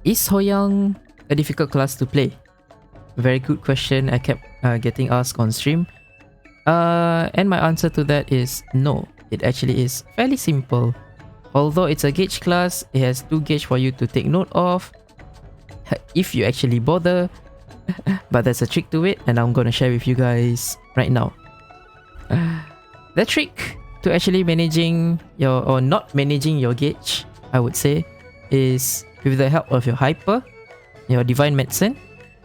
Is hoyoung a difficult class to play? Very good question. I kept getting asked on stream. And my answer to that is no. It actually is fairly simple. Although it's a gauge class, it has 2 gauge for you to take note of. If you actually bother. But there's a trick to it, and I'm gonna share with you guys right now. The trick to actually managing your, or not managing your gauge, I would say, is with the help of your hyper, your divine medicine,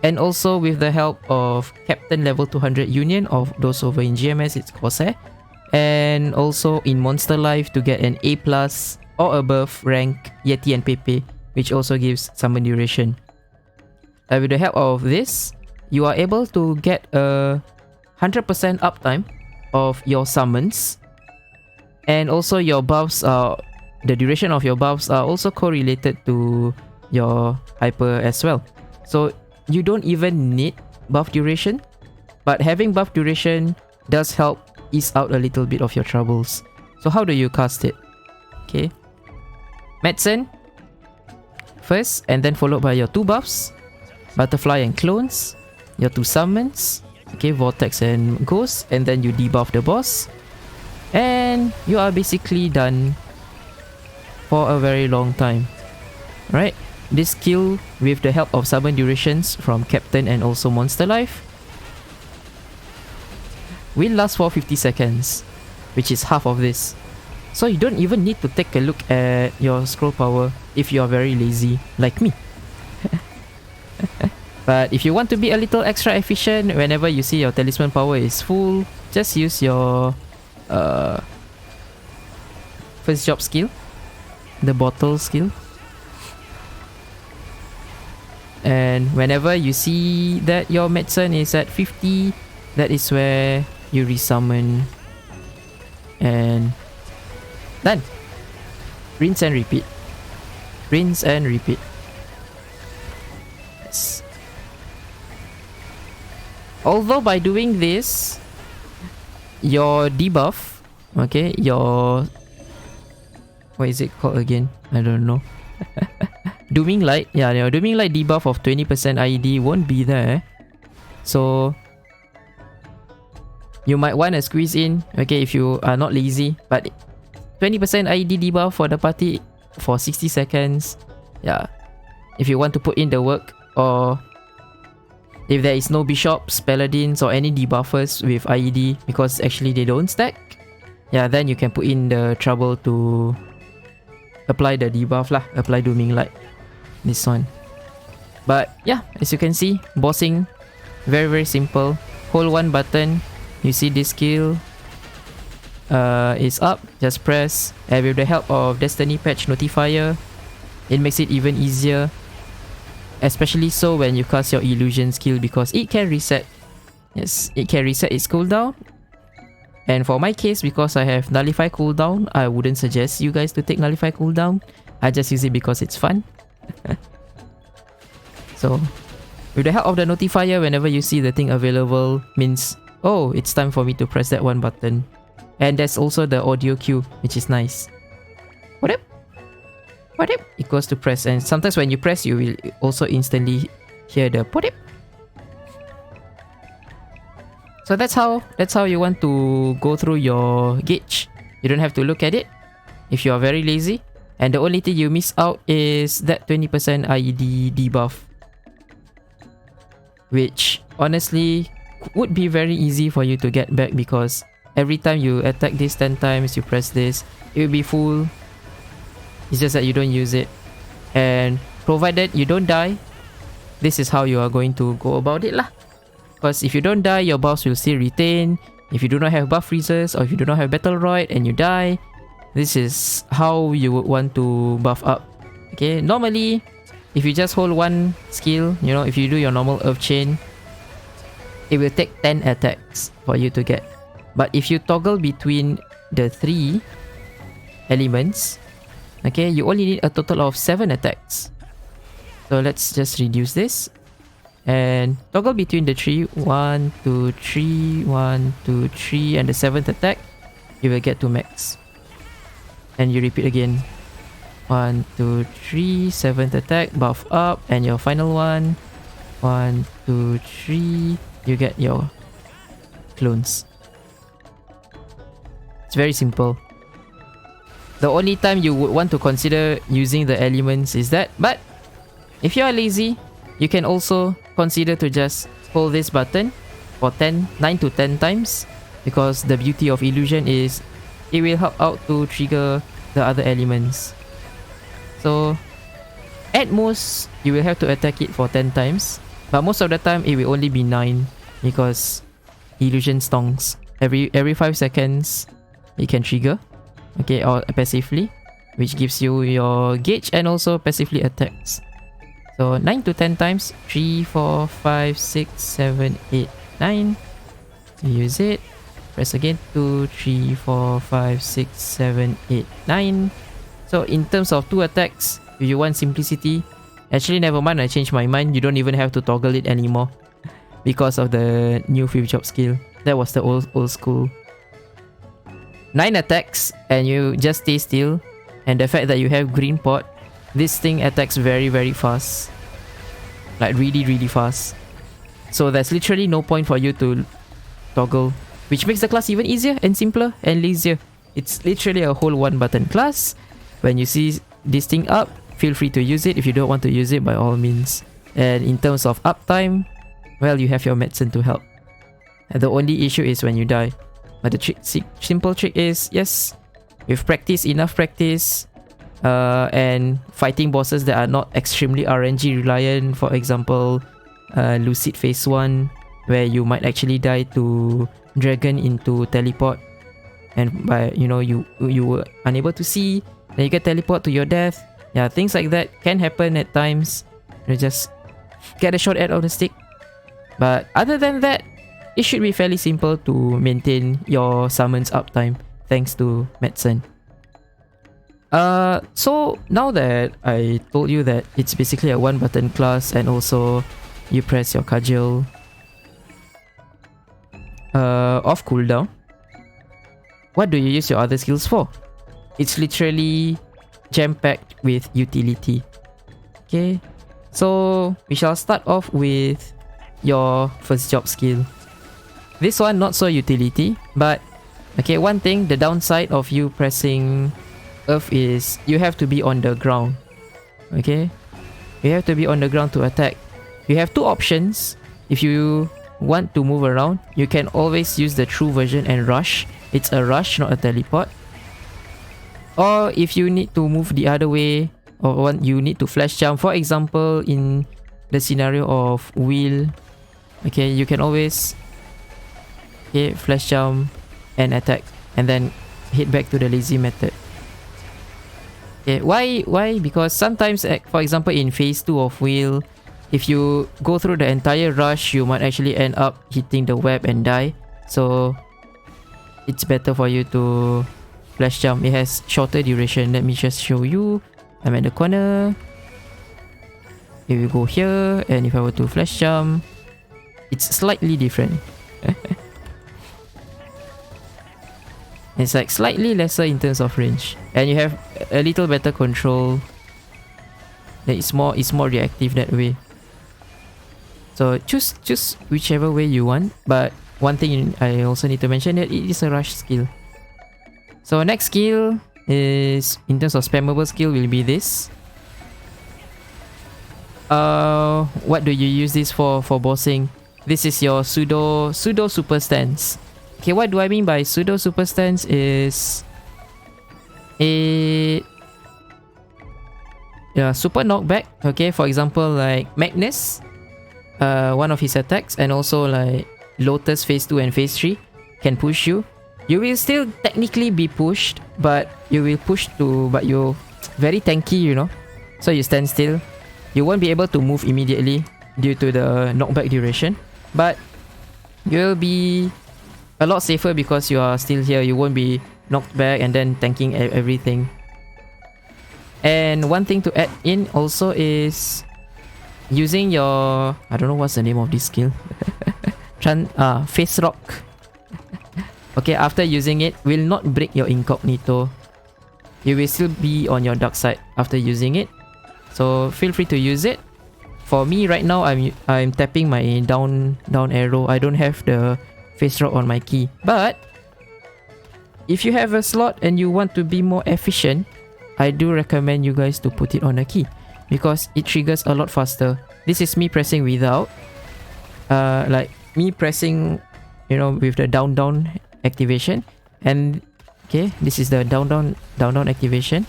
and also with the help of Captain level 200 Union, of those over in GMS it's Corsair, and also in Monster Life to get an A+ or above rank Yeti and Pepe, which also gives summon duration. With the help of this, you are able to get a 100% uptime of your summons, and also your buffs are, the duration of your buffs are also correlated to your hyper as well. So you don't even need buff duration, but having buff duration does help ease out a little bit of your troubles. So how do you cast it? Okay, medicine first, and then followed by your 2 buffs, butterfly and clones, your 2 summons, okay, vortex and ghost, and then you debuff the boss, and you are basically done for a very long time. Right? This skill, with the help of summon durations from Captain and also Monster Life, will last for 50 seconds, which is half of this. So you don't even need to take a look at your scroll power if you are very lazy like me. But if you want to be a little extra efficient, whenever you see your talisman power is full, just use your first job skill, the bottle skill. And whenever you see that your medicine is at 50, that is where you resummon. And done. Rinse and repeat. Rinse and repeat. Yes. Although by doing this, your debuff, okay, your, what is it called again? I don't know. Dooming Light, yeah, your Dooming Light debuff of 20% IED won't be there. So you might want to squeeze in, okay, if you are not lazy, but 20% IED debuff for the party for 60 seconds. Yeah, if you want to put in the work, or if there is no bishops, paladins, or any debuffers with IED, because actually they don't stack, yeah, then you can put in the trouble to apply the debuff lah, apply Dooming Light, this one. But yeah, as you can see, bossing, very simple. Hold one button, you see this skill is up, just press, and with the help of Destiny Patch Notifier, it makes it even easier. Especially so when you cast your illusion skill, because it can reset. Yes, it can reset its cooldown. And for my case, because I have nullify cooldown, I wouldn't suggest you guys to take nullify cooldown. I just use it because it's fun. So with the help of the notifier, whenever you see the thing available, means, oh, it's time for me to press that one button. And there's also the audio cue, which is nice. What up? What up? Equals to press, and sometimes when you press, you will also instantly hear the what up. So that's how you want to go through your gauge. You don't have to look at it if you are very lazy. And the only thing you miss out is that 20% IED debuff, which honestly would be very easy for you to get back, because every time you attack this 10 times, you press this, it will be full. It's just that you don't use it. And provided you don't die, this is how you are going to go about it lah. Because if you don't die, your buffs will still retain. If you do not have buff freezes, or if you do not have battle roid and you die, this is how you would want to buff up. Okay, normally if you just hold one skill, you know, if you do your normal earth chain, it will take 10 attacks for you to get. But if you toggle between the 3 elements, okay, you only need a total of 7 attacks. So let's just reduce this and toggle between the 3, 1, 2, 3, 1, 2, 3, and the 7th attack, you will get to max. And you repeat again. 1, 2, 3. 7th attack, buff up. And your final one. 1, 2, 3. You get your clones. It's very simple. The only time you would want to consider using the elements is that. But if you are lazy, you can also consider to just hold this button for 9 to 10 times. Because the beauty of illusion is it will help out to trigger the other elements. So at most, you will have to attack it for 10 times. But most of the time, it will only be 9. Because illusion stonks. Every 5 seconds, it can trigger. Okay, or passively. Which gives you your gauge and also passively attacks. So 9 to 10 times. 3, 4, 5, 6, 7, 8, 9. Use it. Press again. 2, 3, 4, 5, 6, 7, 8, 9. So in terms of 2 attacks, if you want simplicity, actually never mind, I changed my mind. You don't even have to toggle it anymore. Because of the new 5th job skill. That was the old school. 9 attacks and you just stay still. And the fact that you have green pot, this thing attacks very fast. Like really fast. So there's literally no point for you to toggle. Which makes the class even easier and simpler and lazier. It's literally a whole 1 button class. When you see this thing up, feel free to use it. If you don't want to use it, by all means. And in terms of uptime, well, you have your medicine to help. And the only issue is when you die. But the simple trick is, yes, with practice, enough practice, and fighting bosses that are not extremely RNG reliant, for example, Lucid Phase 1, where you might actually die to dragon into teleport, and by you were unable to see, then you get teleport to your death. Yeah, things like that can happen at times. You just get a short out of the stick. But other than that, it should be fairly simple to maintain your summons uptime thanks to medicine. So now that I told you that it's basically a 1 button class and also you press your cudgel off cooldown, what do you use your other skills for? It's literally jam-packed with utility. Okay, so we shall start off with your 1st job skill. This one not so utility, but okay, one thing, the downside of you pressing Earth is you have to be on the ground. Okay, you have to be on the ground to attack. You have 2 options. If you want to move around, you can always use the true version and rush. It's a rush, not a teleport. Or if you need to move the other way, or you need to flash jump, for example in the scenario of wheel, okay, you can always flash jump and attack and then hit back to the lazy method. Okay, why? Because sometimes, for example in phase 2 of wheel, if you go through the entire rush, you might actually end up hitting the web and die. So it's better for you to flash jump. It has shorter duration. Let me just show you. I'm at the corner. If you go here, and if I were to flash jump, it's slightly different. It's like slightly lesser in terms of range, and you have a little better control. It's more reactive that way. So choose whichever way you want. But one thing I also need to mention that it is a rush skill. So next skill is, in terms of spammable skill, will be this. What do you use this for bossing? This is your pseudo super stance. Okay, what do I mean by pseudo super stance is a super knockback. Okay, for example like Magnus, one of his attacks, and also like Lotus phase 2 and phase 3 can push you. You will still technically be pushed, but you will push to, but you're very tanky, so you stand still. You won't be able to move immediately due to the knockback duration, but you'll be a lot safer because you are still here. You won't be knocked back and then tanking everything. And one thing to add in also is using your, I don't know what's the name of this skill. Face rock. Okay, after using it, will not break your incognito. you will still be on your dark side after using it. So feel free to use it. For me right now, I'm tapping my down arrow. I don't have the face drop on my key. But if you have a slot and you want to be more efficient, I do recommend you guys to put it on a key because it triggers a lot faster. This is me pressing without, like me pressing, you know, with the down activation, and okay, this is the down activation,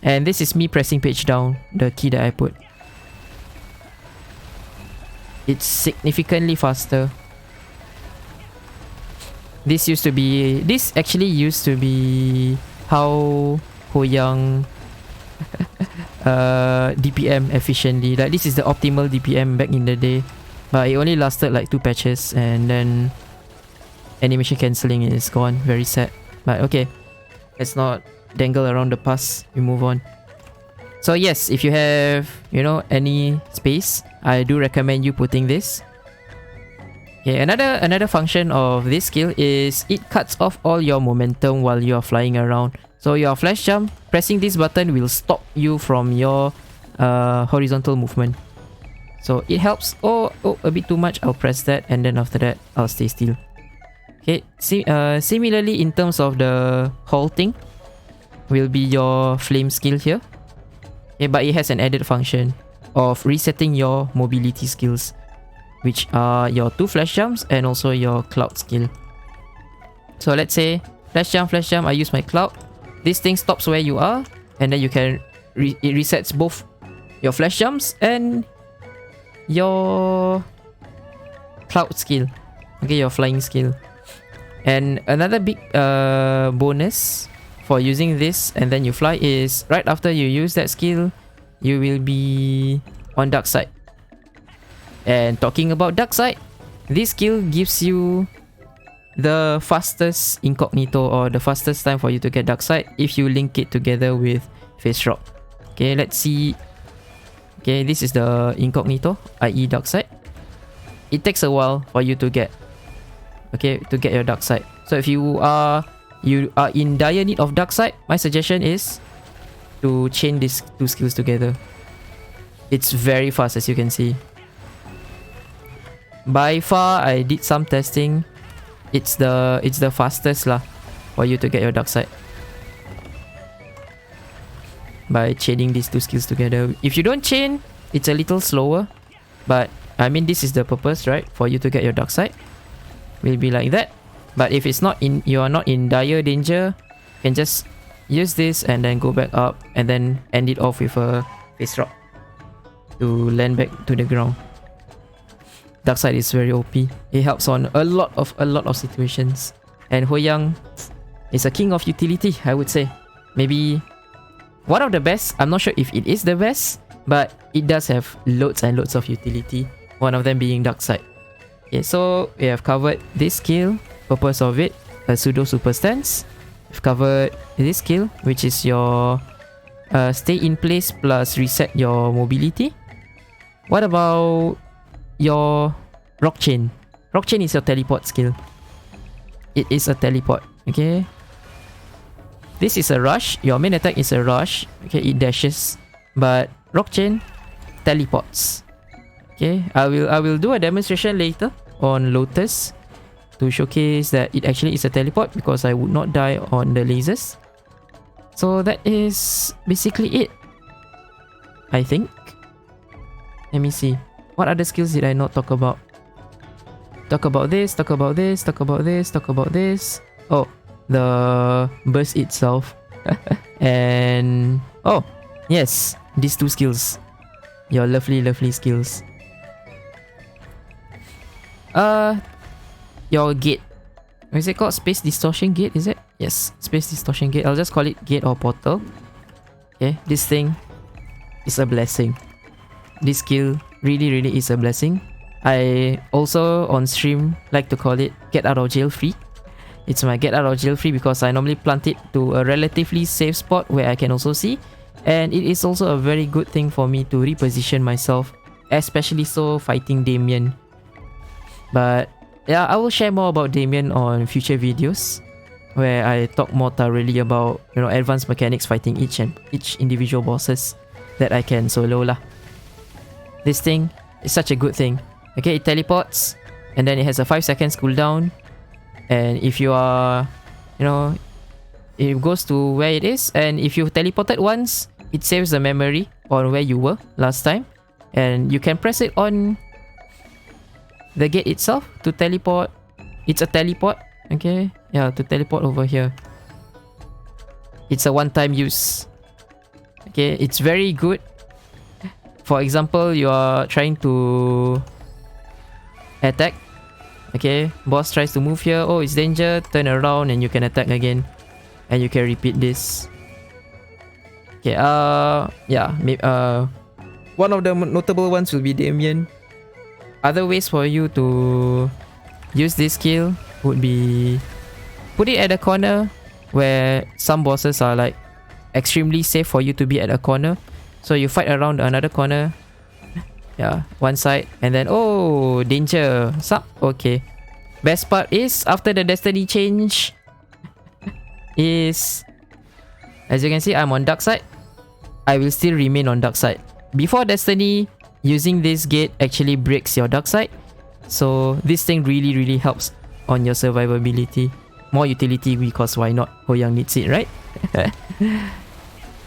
and this is me pressing page down, the key that I put. It's significantly faster. This actually used to be how hoyoung DPM efficiently. Like this is the optimal DPM back in the day, but it only lasted like 2 patches and then animation cancelling is gone. Very sad. But okay, let's not dangle around the past. We move on. So yes, if you have, you know, any space, I do recommend you putting this. Okay, another function of this skill is it cuts off all your momentum while you are flying around. So your flash jump, pressing this button will stop you from your horizontal movement. So it helps. Oh, a bit too much. I'll press that, and then after that, I'll stay still. Okay. Similarly, in terms of the halting, will be your flame skill here. Okay, but it has an added function of resetting your mobility skills, which are your 2 flash jumps and also your cloud skill. So let's say flash jump, I use my cloud. This thing stops where you are, and then you can it resets both your flash jumps and your cloud skill. Okay, your flying skill. And another big bonus for using this and then you fly is right after you use that skill, you will be on dark side. And talking about dark side, this skill gives you the fastest incognito or the fastest time for you to get dark side if you link it together with face drop. Okay, let's see. Okay, this is the incognito, i.e. dark side. It takes a while for you to get, okay, to get your dark side. So if you are in dire need of dark side, my suggestion is to chain these 2 skills together. It's very fast, as you can see. By far, I did some testing. It's the fastest lah for you to get your dark side by chaining these 2 skills together. If you don't chain, it's a little slower, but I mean this is the purpose, right? For you to get your dark side, will be like that. But if it's not in, you are not in dire danger, you can just use this and then go back up and then end it off with a face drop to land back to the ground. Dark side is very OP. It helps on a lot of situations. And hoyoung is a king of utility, I would say. Maybe one of the best. I'm not sure if it is the best, but it does have loads and loads of utility. One of them being dark side. Okay, so we have covered this skill, purpose of it, a pseudo super stance. We've covered this skill, which is your stay in place plus reset your mobility. What about your rock chain? Rock chain is your teleport skill. It is a teleport. Okay, this is a rush. Your main attack is a rush. Okay, it dashes, but rock chain teleports. Okay, I will do a demonstration later on Lotus to showcase that it actually is a teleport because I would not die on the lasers. So that is basically it, I think. Let me see. What other skills did I not talk about? Talk about this, talk about this, talk about this, talk about this. Oh, the burst itself. And oh, yes, these 2 skills. Your lovely skills. Your gate. What is it called? Space distortion gate, is it? Yes, space distortion gate. I'll just call it gate or portal. Okay, this thing is a blessing. This skill really is a blessing. I also on stream like to call it get out of jail free. It's my get out of jail free because I normally plant it to a relatively safe spot where I can also see, and it is also a very good thing for me to reposition myself, especially so fighting Damien. But yeah, I will share more about Damien on future videos. where I talk more thoroughly about, you know, advanced mechanics fighting each individual bosses that I can solo lah. This thing is such a good thing. Okay, it teleports and then it has a 5 seconds cooldown, and if you are, you know, it goes to where it is, and if you teleported once, it saves the memory on where you were last time, and you can press it on the gate itself to teleport. It's a teleport, okay? Yeah, to teleport over here. It's a one-time use. Okay, it's very good. For example, you are trying to attack. Okay, boss tries to move here. Oh, it's danger. Turn around and you can attack again. And you can repeat this. Okay, yeah. One of the notable ones will be Damien. Other ways for you to use this skill would be put it at a corner where some bosses are like extremely safe for you to be at a corner. So you fight around another corner. Yeah, one side, and then oh, danger. Sup? Okay. Best part is after the destiny change is, as you can see, I'm on dark side. I will still remain on dark side. Before destiny, using this gate actually breaks your dark side. So this thing really helps on your survivability. More utility because why not? Hoyoung needs it, right?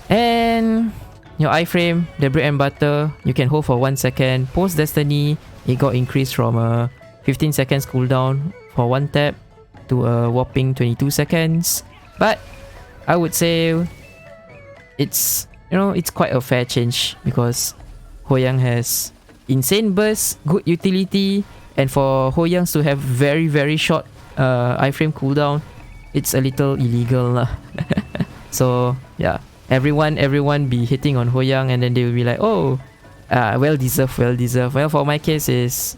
And your iframe, the bread and butter, you can hold for 1 second. Post destiny, it got increased from a 15 seconds cooldown for one tap to a whopping 22 seconds. But I would say it's, you know, it's quite a fair change because Hoyoung has insane burst, good utility, and for Hoyoungs to have very short iframe cooldown, it's a little illegal lah. So yeah, everyone be hitting on Hoyoung, and then they will be like, oh, well deserved. Well, for my case is,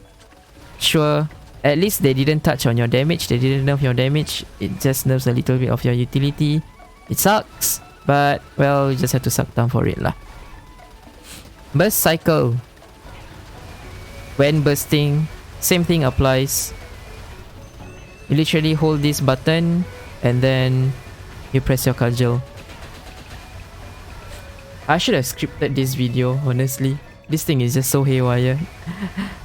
sure, at least they didn't touch on your damage, they didn't nerf your damage, it just nerfs a little bit of your utility. It sucks, but well, you just have to suck down for it lah. Burst cycle. When bursting, same thing applies. You literally hold this button and then you press your cudgel. I should have scripted this video, honestly. This thing is just so haywire.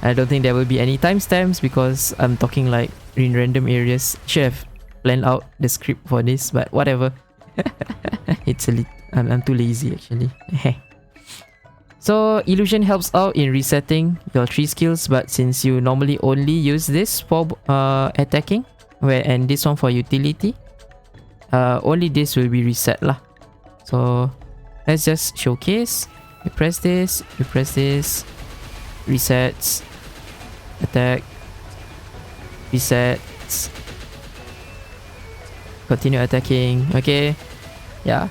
I don't think there will be any timestamps because I'm talking like in random areas. Should have planned out the script for this, but whatever. It's a I'm too lazy actually. So illusion helps out in resetting your 3 skills, but since you normally only use this for attacking, and this one for utility, only this will be reset lah. So let's just showcase. You press this, resets, attack, resets, continue attacking. Okay, yeah,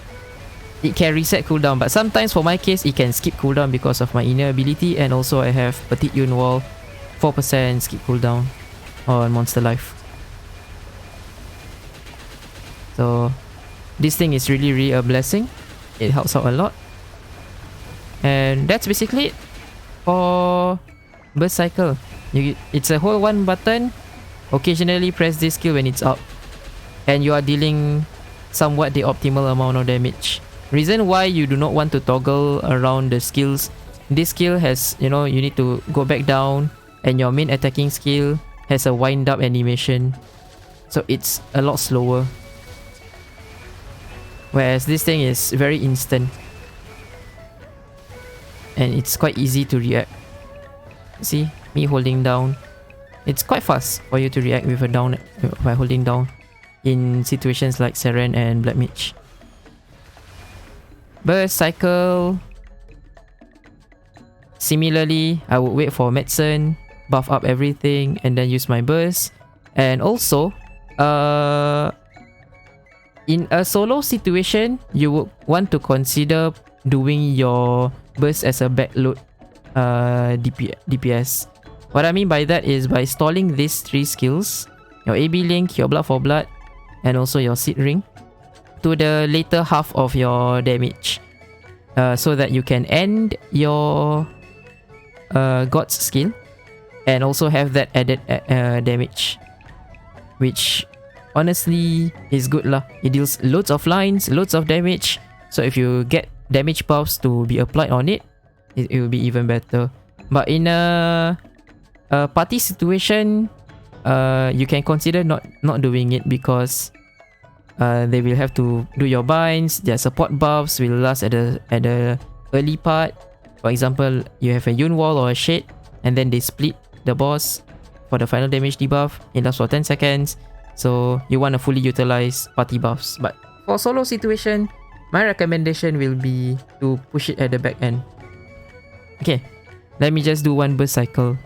it can reset cooldown, but sometimes for my case it can skip cooldown because of my inner ability, and also I have Petite Yun Wall, 4% skip cooldown on monster life. So this thing is really a blessing. It helps out a lot. And that's basically it for burst cycle. It's a whole one button. Occasionally press this skill when it's up, and you are dealing somewhat the optimal amount of damage. Reason why you do not want to toggle around the skills, this skill has, you know, you need to go back down, and your main attacking skill has a wind up animation, so it's a lot slower, whereas this thing is very instant and it's quite easy to react. See, me holding down, it's quite fast for you to react with a down by holding down in situations like Seren and Black Mage. Burst cycle, similarly, I would wait for medicine, buff up everything, and then use my burst. And also, in a solo situation, you would want to consider doing your burst as a backload DPS. What I mean by that is by stalling these 3 skills, your AB Link, your Blood for Blood, and also your Seed Ring, to the later half of your damage, so that you can end your God's skill and also have that added damage, which honestly is good lah. It deals loads of lines, loads of damage. So if you get damage buffs to be applied on it, it will be even better. But in a party situation, you can consider not doing it because they will have to do your binds. Their support buffs will last at the early part. For example, you have a Yun wall or a shade, and then they split the boss for the final damage debuff. It lasts for 10 seconds. So you want to fully utilize party buffs. But for solo situation, my recommendation will be to push it at the back end. Okay, let me just do one burst cycle.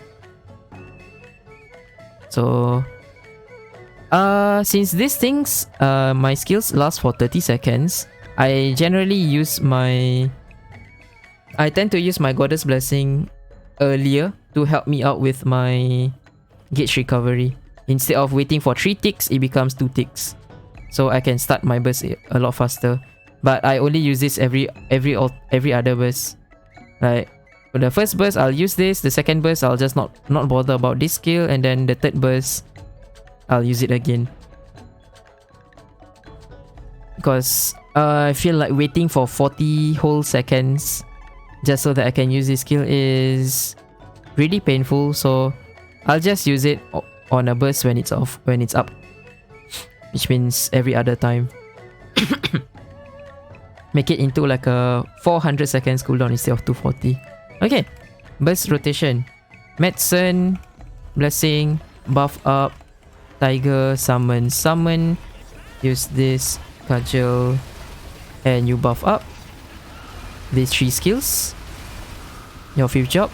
So since these things, my skills last for 30 seconds, I tend to use my Goddess Blessing earlier to help me out with my gauge recovery. Instead of waiting for 3 ticks, it becomes 2 ticks. So I can start my burst a lot faster. But I only use this every other burst. Like for the first burst, I'll use this. The second burst, I'll just not bother about this skill. And then the third burst, I'll use it again. Because I feel like waiting for 40 whole seconds just so that I can use this skill is really painful. So I'll just use it on a burst when it's up, which means every other time. Make it into like a 400 seconds cooldown instead of 240. Okay, burst rotation. Medicine, blessing, buff up, tiger, summon. Use this, cudgel, and you buff up. These 3 skills. Your 5th job.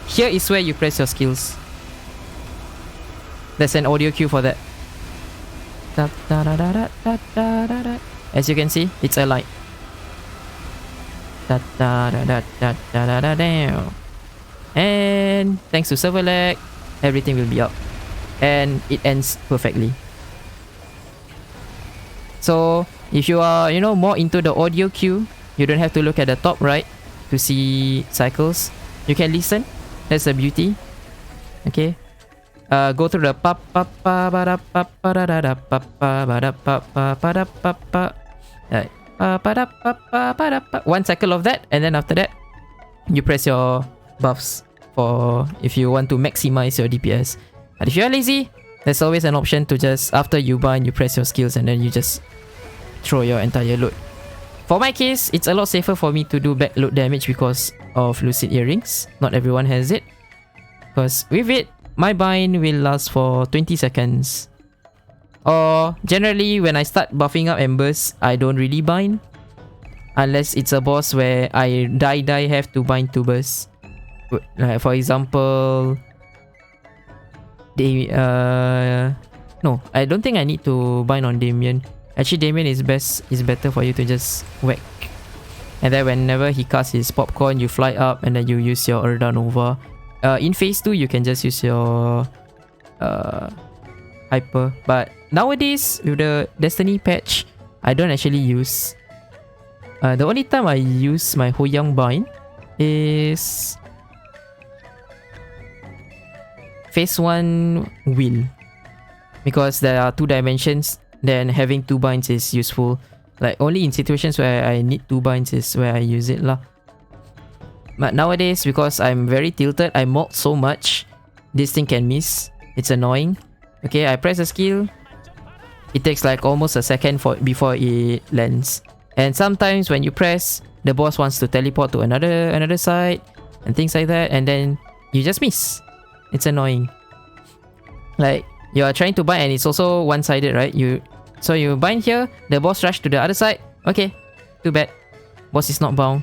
Here is where you press your skills. There's an audio cue for that. As you can see, it's a light. And thanks to server lag, everything will be up. And it ends perfectly. So if you are, more into the audio cue, you don't have to look at the top right to see cycles. You can listen. That's the beauty. Okay. Go through the one cycle of that, and then after that, you press your buffs for if you want to maximize your DPS. But if you're lazy, there's always an option to just, after you bind, you press your skills and then you just throw your entire load. For my case, it's a lot safer for me to do backload damage because of Lucid Earrings. Not everyone has it. Because with it, my bind will last for 20 seconds. Or generally, when I start buffing up and burst, I don't really bind. Unless it's a boss where I die have to bind to burst. Like for example, no, I don't think I need to bind on Damien. Actually, Damien is better for you to just whack. And then whenever he casts his popcorn, you fly up and then you use your Erda Nova. In phase 2, you can just use your hyper. But nowadays, with the Destiny patch, I don't actually use. The only time I use my hoyoung bind is phase 1 wheel. Because there are 2 dimensions, then having 2 binds is useful. Like only in situations where I need 2 binds is where I use it lah. But nowadays, because I'm very tilted, I mold so much, this thing can miss. It's annoying. Okay, I press a skill. It takes like almost a second before it lands. And sometimes when you press, the boss wants to teleport to another side and things like that, and then you just miss. It's annoying. Like you are trying to bind and it's also one-sided, right? So you bind here, the boss rush to the other side. Okay, too bad. Boss is not bound.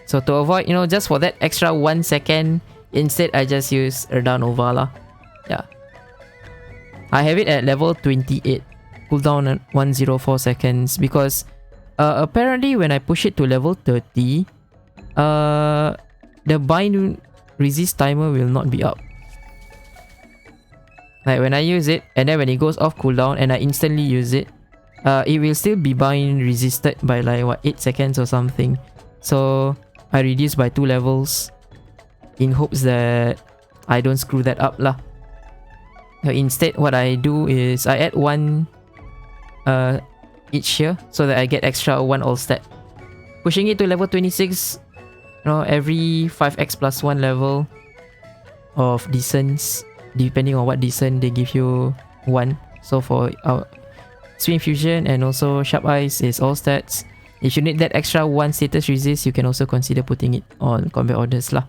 So to avoid, just for that extra 1 second, instead I just use Erda Nova lah. Yeah. I have it at level 28. Cooldown at 104 seconds because apparently when I push it to level 30, the bind resist timer will not be up. Like when I use it and then when it goes off cooldown and I instantly use it, it will still be bind resisted by like what 8 seconds or something. So I reduce by 2 levels in hopes that I don't screw that up lah. Now instead what I do is I add 1 each here so that I get extra 1 all stat. Pushing it to level 26, you know, every 5x plus 1 level of descents, depending on what descent they give you 1. So for our Swing Fusion and also Sharp Eyes is all stats. If you need that extra 1 status resist, you can also consider putting it on combat orders lah.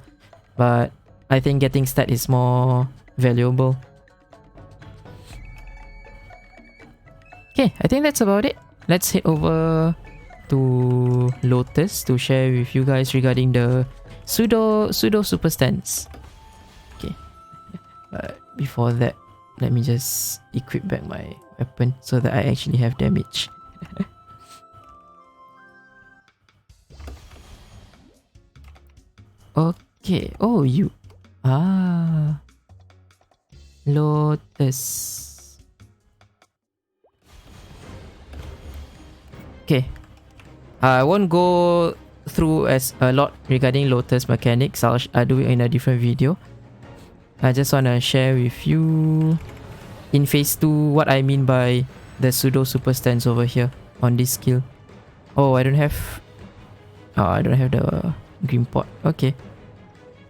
But I think getting stat is more valuable. Okay, I think that's about it. Let's head over to Lotus to share with you guys regarding the pseudo super stance. Okay, but before that, let me just equip back my weapon so that I actually have damage. Okay. Oh, you. Ah. Lotus. Okay. I won't go through as a lot regarding Lotus mechanics. I'll do it in a different video. I just wanna share with you in phase 2 what I mean by the pseudo super stance over here on this skill. Oh, I don't have the green pot. Okay.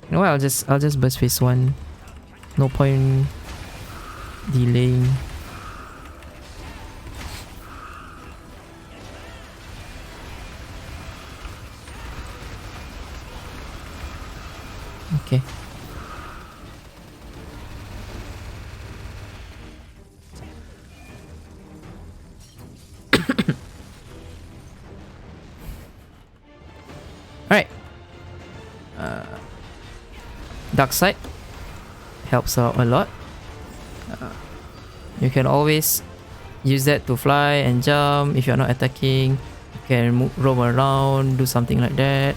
You know what? I'll just burst phase 1. No point delaying. Okay. Alright. Dark side helps out a lot. You can always use that to fly and jump if you're not attacking. You can roam around, do something like that.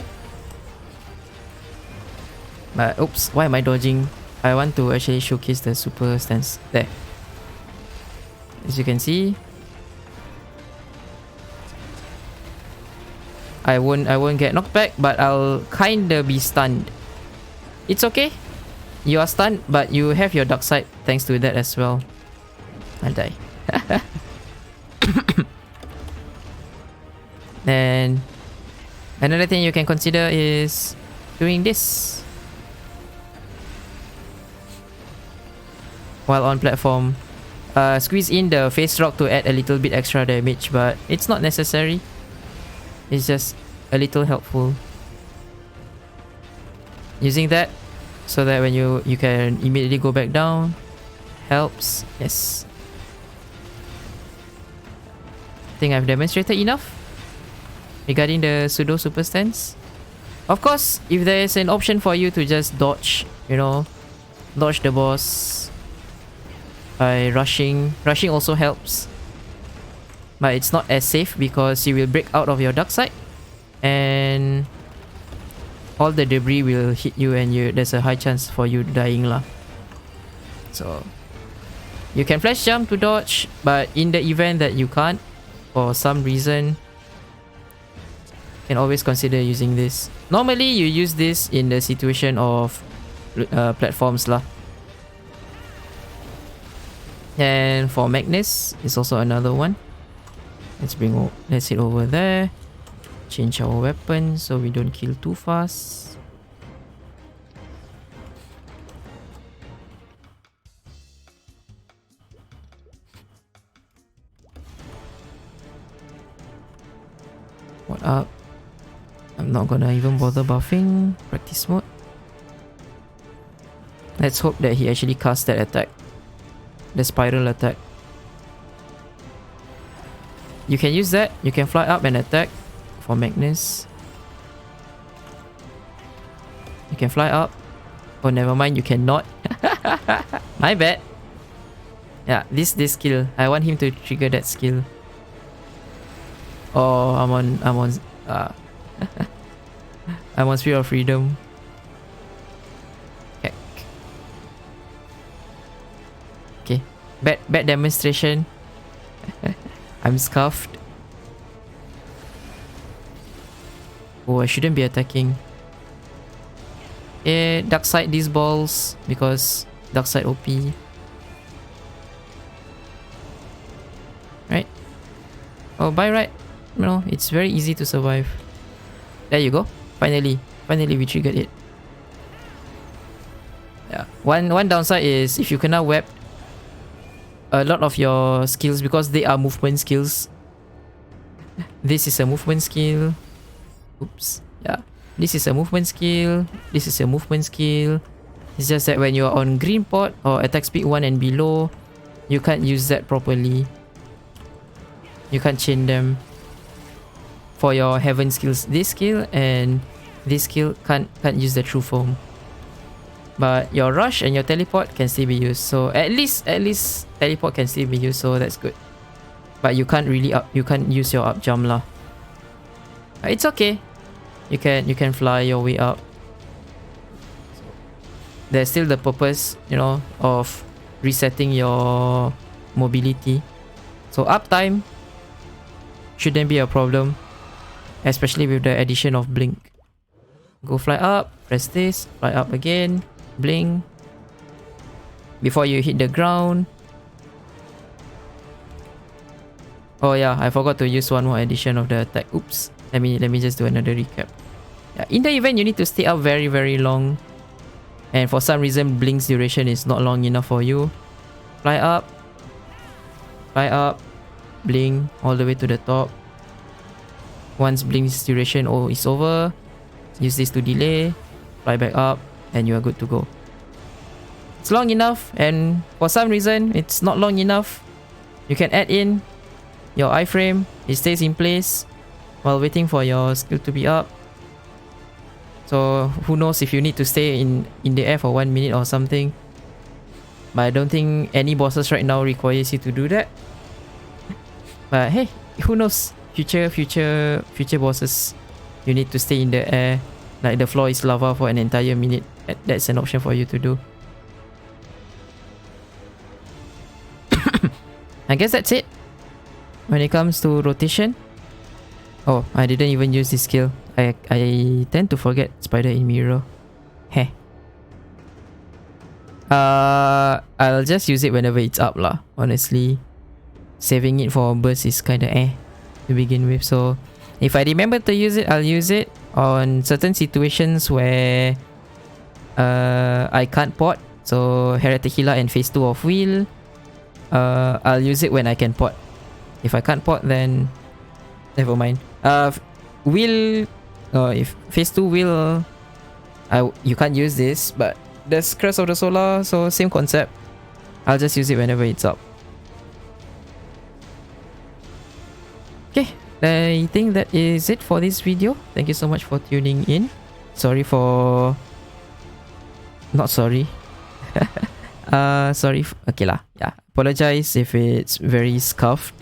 But oops, why am I dodging? I want to actually showcase the super stance there. As you can see, I won't get knocked back, but I'll kinda be stunned. It's okay. You are stunned, but you have your dark side thanks to that as well. I'll die. And another thing you can consider is doing this while on platform. Squeeze in the face rock to add a little bit extra damage, but it's not necessary. It's just a little helpful. Using that so that when you can immediately go back down helps. Yes. I think I've demonstrated enough regarding the pseudo super stance. Of course, if there is an option for you to just dodge, you know, dodge the boss by rushing also helps. But it's not as safe because you will break out of your dark side and all the debris will hit you and there's a high chance for you dying lah. So you can flash jump to dodge, but in the event that you can't for some reason, you can always consider using this. Normally you use this in the situation of platforms lah. And for Magnus is also another one. Let's head over there. Change our weapon so we don't kill too fast. What up? I'm not gonna even bother buffing. Practice mode. Let's hope that he actually casts that attack. The spiral attack. You can use that. You can fly up and attack for Magnus. You can fly up. Oh, never mind. You cannot. My bad. Yeah, this skill. I want him to trigger that skill. Oh, I'm on I'm on Spear of Freedom. Heck. Okay. Bad demonstration. I'm scuffed. Oh, I shouldn't be attacking. Dark side these balls because dark side OP. Right? Oh, bye, right? No, it's very easy to survive. There you go. Finally we triggered it. Yeah. One downside is if you cannot web a lot of your skills, because they are movement skills. This is a movement skill. Oops. Yeah. This is a movement skill. This is a movement skill. It's just that when you're on green pot or attack speed 1 and below, you can't use that properly. You can't chain them. For your heaven skills, this skill and this skill can't use the true form. But your rush and your teleport can still be used. So at least teleport can still be used, so that's good. But you can't use your up jump lah. It's okay. You can fly your way up. There's still the purpose, you know, of resetting your mobility. So uptime shouldn't be a problem, especially with the addition of blink. Go fly up, press this, fly up again, blink before you hit the ground. Oh yeah, I forgot to use one more addition of the attack. Oops. Let me just do another recap. Yeah, in the event you need to stay up very long, and for some reason blink's duration is not long enough for you, fly up, blink all the way to the top. Once blink's duration is over, use this to delay, fly back up, and you are good to go. It's long enough, and for some reason it's not long enough, you can add in your iframe. It stays in place while waiting for your skill to be up. So who knows if you need to stay in the air for 1 minute or something. But I don't think any bosses right now requires you to do that. But hey, who knows? Future bosses, you need to stay in the air, like the floor is lava for an entire minute. That's an option for you to do. I guess that's it when it comes to rotation. Oh, I didn't even use this skill. I tend to forget spider in mirror. Heh. I'll just use it whenever it's up lah. Honestly, saving it for burst is kinda to begin with. So if I remember to use it, I'll use it on certain situations where I can't pot. So Heretic Healer and phase 2 of Wheel. I'll use it when I can pot. If I can't pot, then never mind. Wheel, if phase 2 Wheel, you can't use this, but there's Crest of the Solar, so same concept. I'll just use it whenever it's up. Okay, I think that is it for this video. Thank you so much for tuning in. Sorry for... Not sorry. Sorry. Okay lah. Yeah. Apologize if it's very scuffed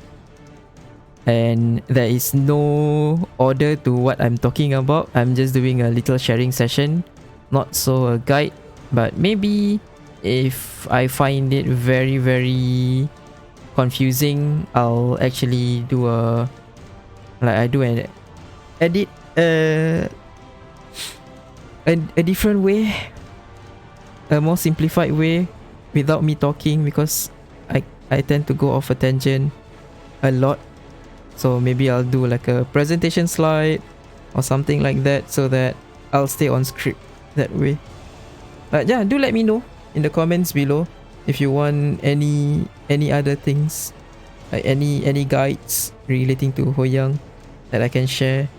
and there is no order to what I'm talking about. I'm just doing a little sharing session, not so a guide. But maybe if I find it very confusing, I'll actually do a... Like I do an edit a different way, a more simplified way without me talking, because I tend to go off a tangent a lot. So maybe I'll do like a presentation slide or something like that, so that I'll stay on script that way. But yeah, do let me know in the comments below if you want any other things, like any guides relating to Hoyoung that I can share.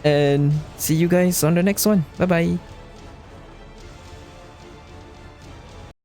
And see you guys on the next one. Bye bye.